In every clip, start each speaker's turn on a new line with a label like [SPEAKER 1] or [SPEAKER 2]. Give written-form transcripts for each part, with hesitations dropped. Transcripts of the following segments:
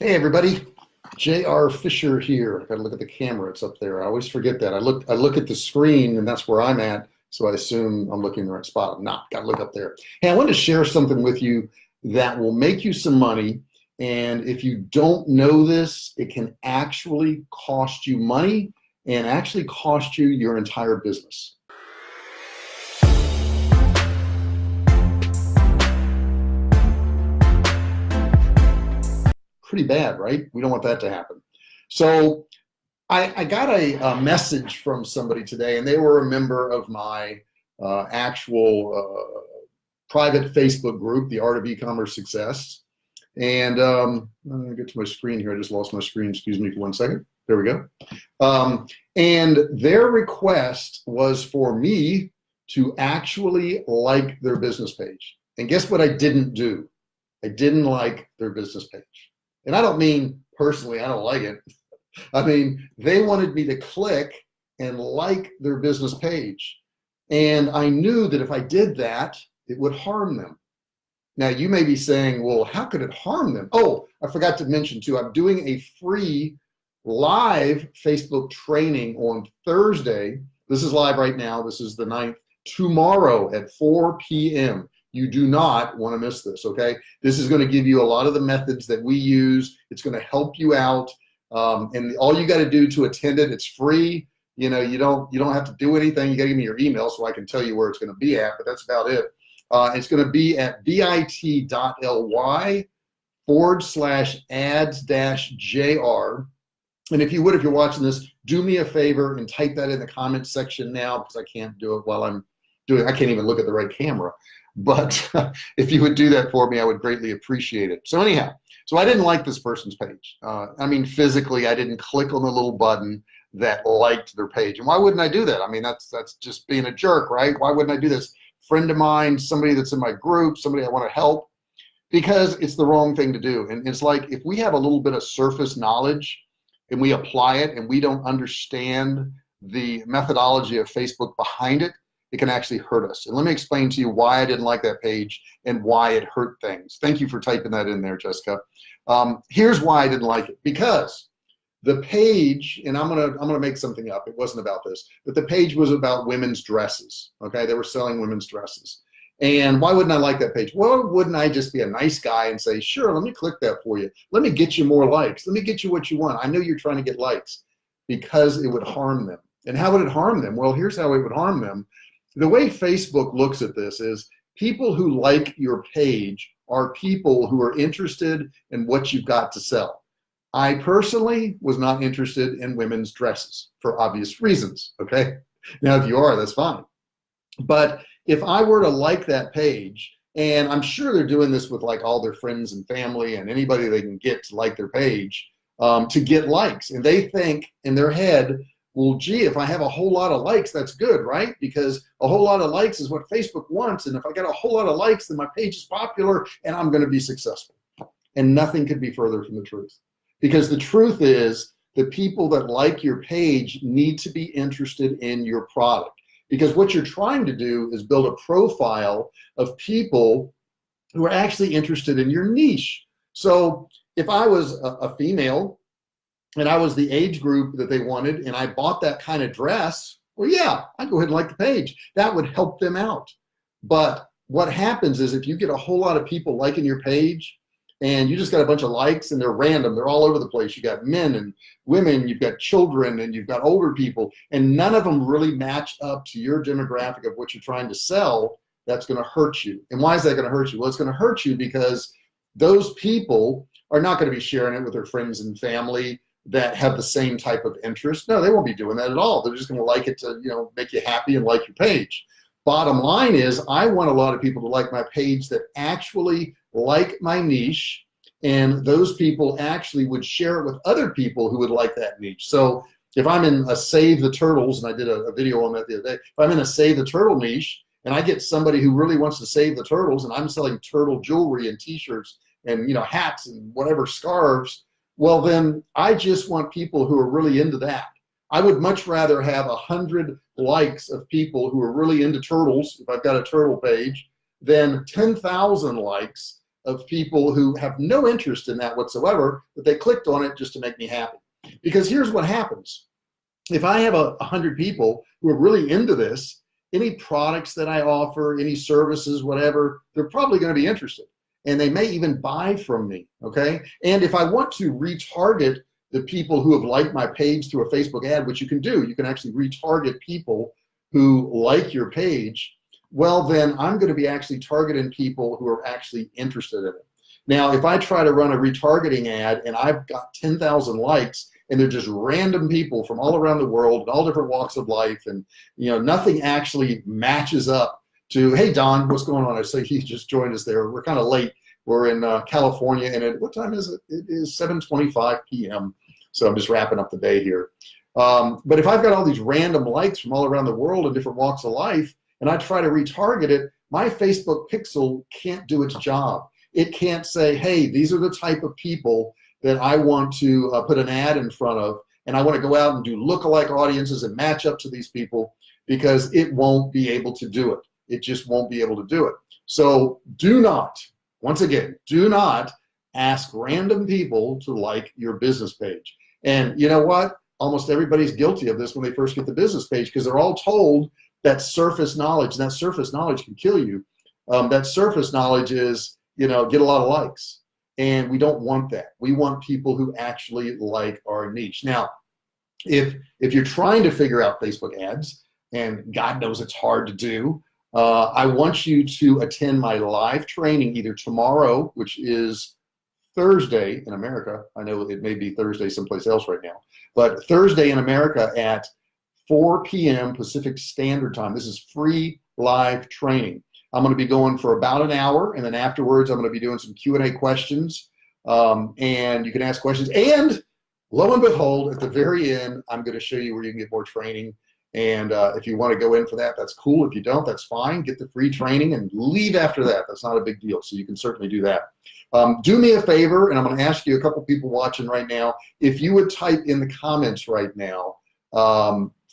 [SPEAKER 1] Hey everybody, J.R. Fisher here. I gotta look at the camera, it's up there. I always forget that. I look at the screen and that's where I'm at, so I assume I'm looking in the right spot. I'm not, gotta look up there. Hey, I wanted to share something with you that will make you some money, and if you don't know this, it can actually cost you money and actually cost you your entire business. Pretty bad, right? We don't want that to happen. So I got a message from somebody today, and they were a member of my actual private Facebook group, The Art of E-Commerce Success. And I'm gonna get to my screen here. I just lost my screen. Excuse me for 1 second. There we go. And their request was for me to actually like their business page. And guess what I didn't do? I didn't like their business page. And I don't mean personally, I don't like it. I mean, they wanted me to click and like their business page. And I knew that if I did that, it would harm them. Now you may be saying, well, how could it harm them? Oh, I forgot to mention too, I'm doing a free live Facebook training on Thursday. This is live right now. This is the 9th, tomorrow at 4 p.m. You do not want to miss this, okay? This is going to give you a lot of the methods that we use. It's going to help you out. And all you got to do to attend it, it's free. You know, you don't have to do anything. You got to give me your email so I can tell you where it's going to be at, but that's about it. It's going to be at bit.ly/ads-jr. And if you would, if you're watching this, do me a favor and type that in the comments section now, because I can't do it while I'm doing, I can't even look at the right camera. But if you would do that for me, I would greatly appreciate it. So anyhow, so I didn't like this person's page. I mean, physically, I didn't click on the little button that liked their page. And why wouldn't I do that? I mean, that's just being a jerk, right? Why wouldn't I do this? Friend of mine, somebody that's in my group, somebody I want to help, because it's the wrong thing to do. And it's like, if we have a little bit of surface knowledge and we apply it and we don't understand the methodology of Facebook behind it, it can actually hurt us. And let me explain to you why I didn't like that page and why it hurt things. Thank you for typing that in there, Jessica. Here's why I didn't like it. Because the page, and I'm gonna make something up, it wasn't about this, but the page was about women's dresses, okay? They were selling women's dresses. And why wouldn't I like that page? Well, wouldn't I just be a nice guy and say, sure, let me click that for you. Let me get you more likes. Let me get you what you want. I know you're trying to get likes. Because it would harm them. And how would it harm them? Well, here's how it would harm them. The way Facebook looks at this is people who like your page are people who are interested in what you've got to sell. I personally was not interested in women's dresses for obvious reasons, okay? Now, if you are, that's fine. But if I were to like that page, and I'm sure they're doing this with like all their friends and family and anybody they can get to like their page, to get likes. And they think in their head, well, gee, if I have a whole lot of likes, that's good, right? Because a whole lot of likes is what Facebook wants. And if I get a whole lot of likes, then my page is popular and I'm going to be successful. And nothing could be further from the truth. Because the truth is, the people that like your page need to be interested in your product. Because what you're trying to do is build a profile of people who are actually interested in your niche. So if I was a female and I was the age group that they wanted and I bought that kind of dress, well, yeah, I'd go ahead and like the page. That would help them out. But what happens is if you get a whole lot of people liking your page and you just got a bunch of likes and they're random, they're all over the place. You got men and women, you've got children, and you've got older people, and none of them really match up to your demographic of what you're trying to sell. That's going to hurt you. And why is that going to hurt you? Well, it's going to hurt you because those people are not going to be sharing it with their friends and family that have the same type of interest. No, they won't be doing that at all. They're just going to like it to, you know, make you happy and like your page. Bottom line is, I want a lot of people to like my page that actually like my niche, and those people actually would share it with other people who would like that niche. So if I'm in a Save the Turtles, and I did a video on that the other day, if I'm in a Save the Turtle niche and I get somebody who really wants to save the turtles and I'm selling turtle jewelry and t-shirts and, you know, hats and whatever, scarves, well, then I just want people who are really into that. I would much rather have 100 likes of people who are really into turtles, if I've got a turtle page, than 10,000 likes of people who have no interest in that whatsoever, but they clicked on it just to make me happy. Because here's what happens. If I have 100 people who are really into this, any products that I offer, any services, whatever, they're probably going to be interested. And they may even buy from me, okay? And if I want to retarget the people who have liked my page through a Facebook ad, which you can do, you can actually retarget people who like your page, well, then I'm going to be actually targeting people who are actually interested in it. Now, if I try to run a retargeting ad and I've got 10,000 likes and they're just random people from all around the world and all different walks of life, and nothing actually matches up to, hey, Don, what's going on? I say he just joined us there. We're kind of late. We're in California, and what time is it? It is 7:25 p.m., so I'm just wrapping up the day here. But if I've got all these random likes from all around the world in different walks of life, and I try to retarget it, my Facebook pixel can't do its job. It can't say, hey, these are the type of people that I want to put an ad in front of, and I want to go out and do lookalike audiences and match up to these people, because it won't be able to do it. It just won't be able to do it. So do not, once again, do not ask random people to like your business page. And you know what? Almost everybody's guilty of this when they first get the business page, because they're all told that surface knowledge, and that surface knowledge can kill you. That surface knowledge is, get a lot of likes. And we don't want that. We want people who actually like our niche. Now, if you're trying to figure out Facebook ads, and God knows it's hard to do, I want you to attend my live training either tomorrow, which is Thursday in America. I know it may be Thursday someplace else right now, but Thursday in America at 4 p.m. Pacific Standard Time. This is free live training. I'm going to be going for about an hour, and then afterwards I'm going to be doing some Q&A questions, and you can ask questions. And lo and behold, at the very end, I'm going to show you where you can get more training. And if you want to go in for that, that's cool. If you don't, that's fine. Get the free training and leave after that. That's not a big deal. So you can certainly do that. Do me a favor, and I'm going to ask you, a couple people watching right now, if you would type in the comments right now,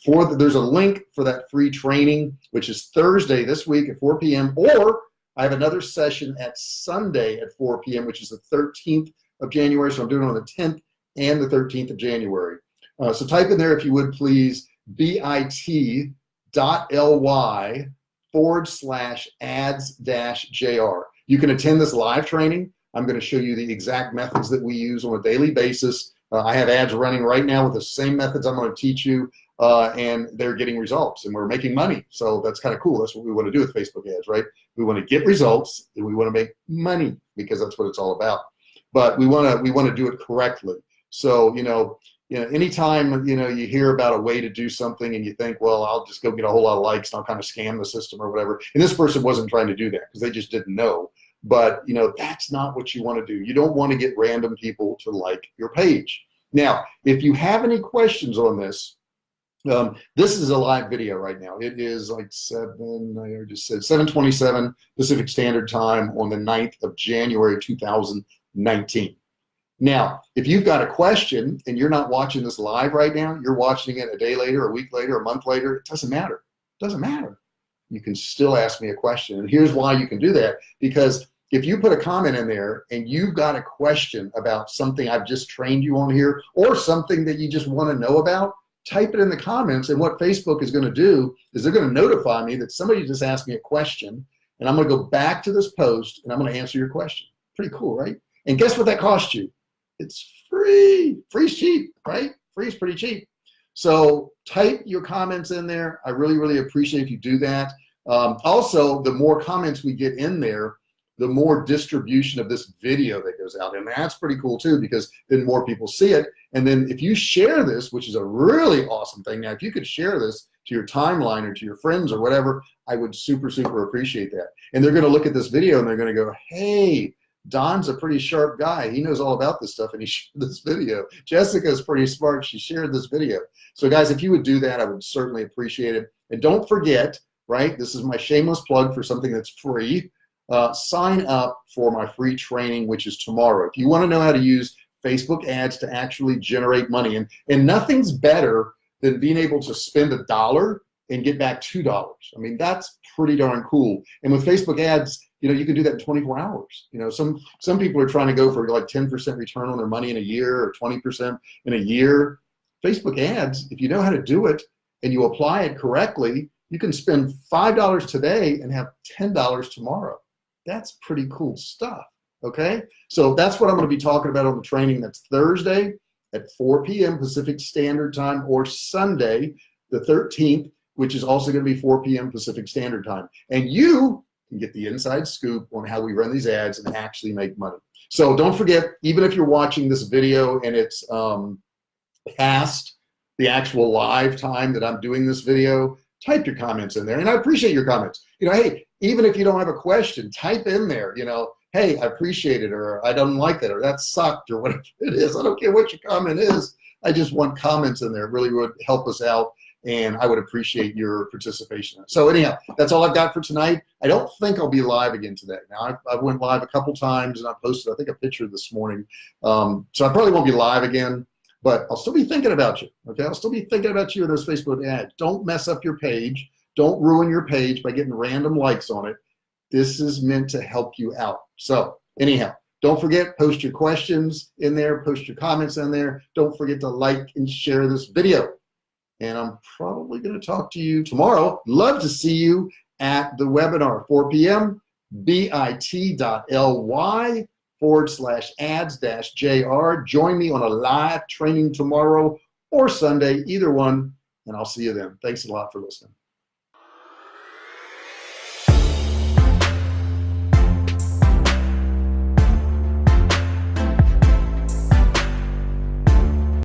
[SPEAKER 1] there's a link for that free training, which is Thursday this week at 4 p.m. Or I have another session at Sunday at 4 p.m., which is the 13th of January. So I'm doing it on the 10th and the 13th of January. So type in there, if you would, please, bit.ly/ads-jr. You can attend this live training. I'm going to show you the exact methods that we use on a daily basis. I have ads running right now with the same methods I'm going to teach you, and they're getting results, and we're making money. So that's kind of cool. That's what we want to do with Facebook ads, right? We want to get results, and we want to make money, because that's what it's all about. But we want to do it correctly. So anytime you hear about a way to do something and you think, well, I'll just go get a whole lot of likes and I'll kind of scam the system or whatever. And this person wasn't trying to do that because they just didn't know. But that's not what you want to do. You don't want to get random people to like your page. Now, if you have any questions on this, this is a live video right now. It is like 7:27 Pacific Standard Time on the 9th of January 2019. Now, if you've got a question and you're not watching this live right now, you're watching it a day later, a week later, a month later, it doesn't matter. It doesn't matter. You can still ask me a question. And here's why you can do that. Because if you put a comment in there and you've got a question about something I've just trained you on here, or something that you just want to know about, type it in the comments. And what Facebook is going to do is they're going to notify me that somebody just asked me a question, and I'm going to go back to this post and I'm going to answer your question. Pretty cool, right? And guess what that cost you? It's free. Free's cheap, right? Free's pretty cheap. So type your comments in there. I really, really appreciate if you do that. Also, the more comments we get in there, the more distribution of this video that goes out. And that's pretty cool too, because then more people see it. And then if you share this, which is a really awesome thing. Now, if you could share this to your timeline or to your friends or whatever, I would super, super appreciate that. And they're going to look at this video and they're going to go, hey, Don's a pretty sharp guy. He knows all about this stuff, and he shared this video. Jessica's pretty smart. She shared this video. So guys, if you would do that, I would certainly appreciate it. And don't forget, right, this is my shameless plug for something that's free. Sign up for my free training, which is tomorrow. If you want to know how to use Facebook ads to actually generate money, and nothing's better than being able to spend $1 and get back $2. I mean, that's pretty darn cool. And with Facebook ads, You know, you can do that in 24 hours. You know, some people are trying to go for like 10% return on their money in a year or 20% in a year. Facebook ads, if you know how to do it and you apply it correctly, you can spend $5 today and have $10 tomorrow. That's pretty cool stuff, okay? So that's what I'm gonna be talking about on the training. That's Thursday at 4 p.m. Pacific Standard Time, or Sunday, the 13th, which is also gonna be 4 p.m. Pacific Standard Time. And you can get the inside scoop on how we run these ads and actually make money. So don't forget, even if you're watching this video and it's past the actual live time that I'm doing this video, type your comments in there, and I appreciate your comments. You know, hey, even if you don't have a question, type in there, you know, hey, I appreciate it, or I don't like that, or that sucked, or whatever it is. I don't care what your comment is. I just want comments in there. It really would help us out, and I would appreciate your participation. So anyhow, that's all I've got for tonight. I don't think I'll be live again today. Now, I went live a couple times, and I posted, I think, a picture this morning. So I probably won't be live again. But I'll still be thinking about you, okay? I'll still be thinking about you in those Facebook ads. Don't mess up your page. Don't ruin your page by getting random likes on it. This is meant to help you out. So anyhow, don't forget, post your questions in there, post your comments in there. Don't forget to like and share this video. And I'm probably gonna talk to you tomorrow. Love to see you at the webinar, 4 p.m., bit.ly/ads-jr. Join me on a live training tomorrow or Sunday, either one, and I'll see you then. Thanks a lot for listening.